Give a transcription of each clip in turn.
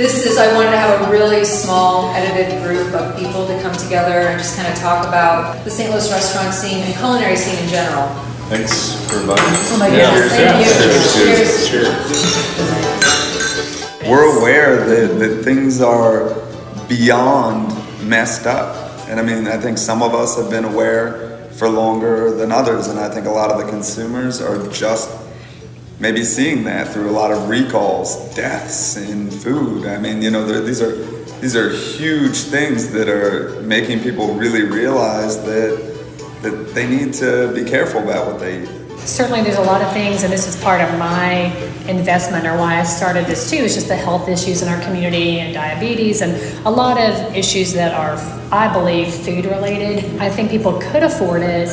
I wanted to have a really small, edited group of people to come together and just kind of talk about the St. Louis restaurant scene and culinary scene in general. Thanks for inviting us. Oh my goodness, thank you. Cheers. We're aware that things are beyond messed up. And I mean, I think some of us have been aware for longer than others, and I think a lot of the consumers are just maybe seeing that through a lot of recalls, deaths in food. I mean, these are huge things that are making people really realize that they need to be careful about what they eat. Certainly there's a lot of things, and this is part of my investment or why I started this too, is just the health issues in our community and diabetes and a lot of issues that are, I believe, food related. I think people could afford it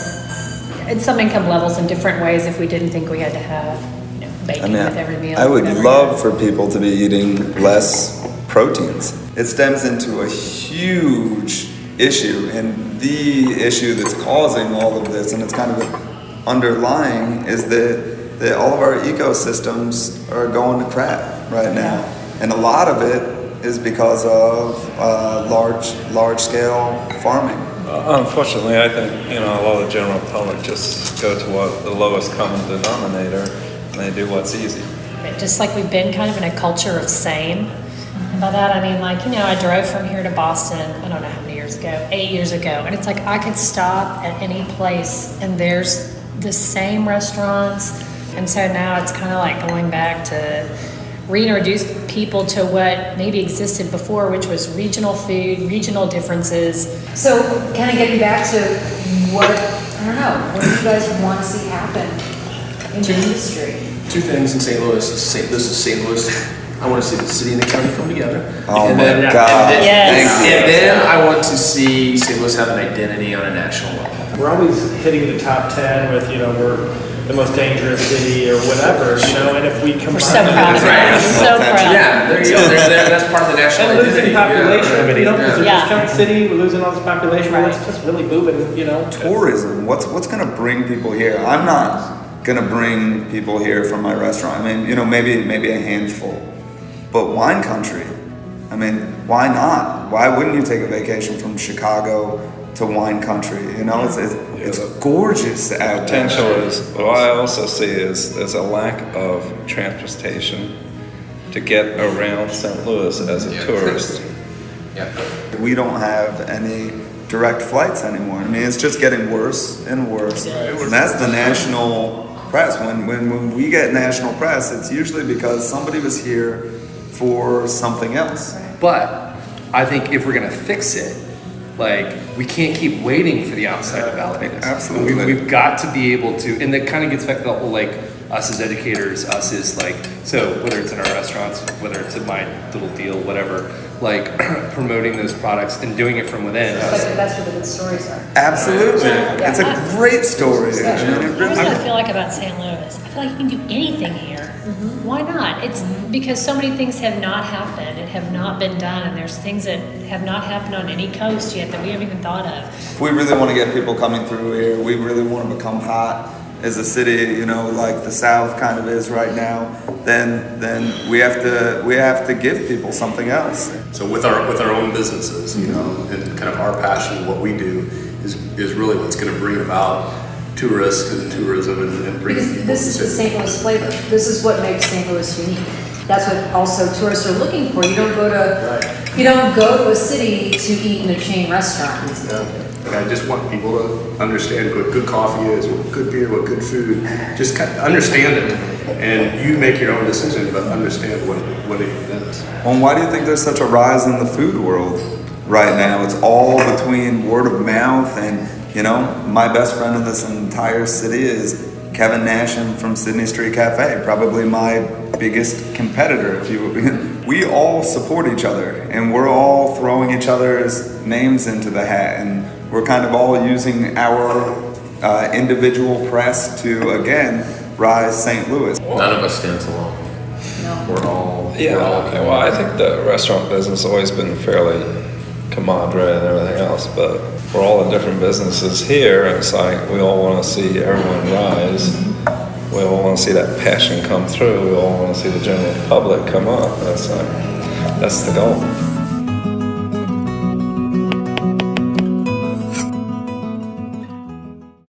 at some income levels in different ways if we didn't think we had to have bacon with every meal. I would love for people to be eating less proteins. It stems into a huge issue, and the issue that's causing all of this, and it's kind of underlying, is that all of our ecosystems are going to crap right now. And a lot of it is because of large scale farming. Unfortunately, I think a lot of the general public just go to what the lowest common denominator, and they do what's easy. Just like we've been kind of in a culture of same. And by that I mean, I drove from here to Boston, I don't know how many years ago, 8 years ago, and it's like I could stop at any place and there's the same restaurants. And so now it's kind of like going back to reintroduce people to what maybe existed before, which was regional food, regional differences. So kind of getting back to what do you guys want to see happen in the industry? Two things in St. Louis. This is St. Louis. I want to see the city and the county come together. Oh and my then, God. And then I want to see St. Louis have an identity on a national level. We're always hitting the top 10 with, we're the most dangerous city or whatever, and if we combine... We're so proud of it. So proud. Yeah, there you go. That's part of the national and identity. Losing population, because we're Yeah. just county city, we're losing all this population, well, it's just really moving, Tourism, what's going to bring people here? I'm not going to bring people here from my restaurant. I mean, maybe a handful. But wine country, I mean, why not? Why wouldn't you take a vacation from Chicago to wine country? It's gorgeous out there. Potential is, what I also see is there's a lack of transportation to get around St. Louis as a tourist. Yeah. We don't have any direct flights anymore. I mean, it's just getting worse and worse. And that's the national press. When we get national press, it's usually because somebody was here for something else. But I think if we're going to fix it, we can't keep waiting for the outside to validate us. Absolutely. We've got to be able to, and that kind of gets back to the whole, us as educators, us as so whether it's in our restaurants, whether it's in my little deal, whatever, promoting those products and doing it from within. That's where the good stories are. Absolutely. Yeah. It's a great story. Here's what I feel like about St. Louis. I feel like you can do anything here. Mm-hmm. Why not? It's because so many things have not happened and have not been done, and there's things that have not happened on any coast yet that we haven't even thought of. If we really want to get people coming through here, we really want to become hot as a city, like the South kind of is right now, then we have to give people something else. So with our own businesses, and kind of our passion, what we do is really what's going to bring about tourists and tourism and bring people. This is the St. Louis flavor. This is what makes St. Louis unique. That's what also tourists are looking for. You don't go to a city to eat in a chain restaurant. I just want people to understand what good coffee is, what good beer, what good food. Just kind of understand it, and you make your own decision, but understand what it is. Well, why do you think there's such a rise in the food world right now? It's all between word of mouth, and my best friend in this entire city is Kevin Nasham from Sydney Street Cafe, probably my biggest competitor, if you would. We all support each other, and we're all throwing each other's names into the hat, and we're kind of all using our individual press to, again, rise St. Louis. None of us stands alone. No. We're all Well, I think the restaurant business has always been fairly camaraderie and everything else, but we're all in different businesses here, and it's like we all want to see everyone rise. We all want to see that passion come through. We all want to see the general public come up. That's like that's the goal.